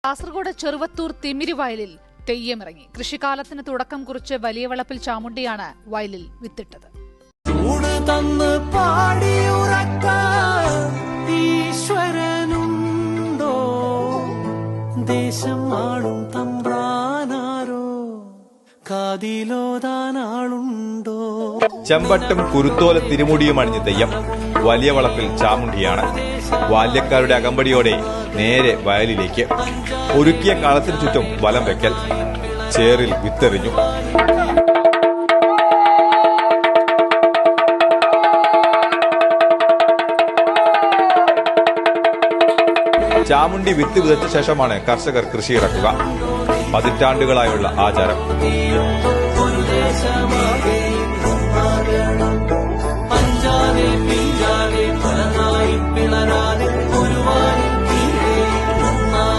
കാസർഗോഡ് ചെറുവത്തൂർ തിമിരിവയലിൽ തെയ്യമിറങ്ങി. കൃഷിക്കാലത്തിന് തുടക്കം കുറിച്ച് വലിയ വളപ്പിൽ ചാമുണ്ടിയാണ് വയലിൽ വിത്തിട്ടത്. ചെമ്പട്ടും കുരുത്തോല തിരുമുടിയും അണിഞ്ഞ തെയ്യം വലിയ വളപ്പിൽ ചാമുണ്ടിയാണ്. ബാല്യക്കാരുടെ അകമ്പടിയോടെ നേരെ വയലിലേക്ക്. ഒരുക്കിയ കളത്തിന് ചുറ്റും വലം വെക്കൽ, ചേറിൽ വിത്തെറിഞ്ഞു. ചാമുണ്ടി വിത്ത് വിതച്ച ശേഷമാണ് കർഷകർ കൃഷി ഇറക്കുക. പതിറ്റാണ്ടുകളായുള്ള ആചാരം.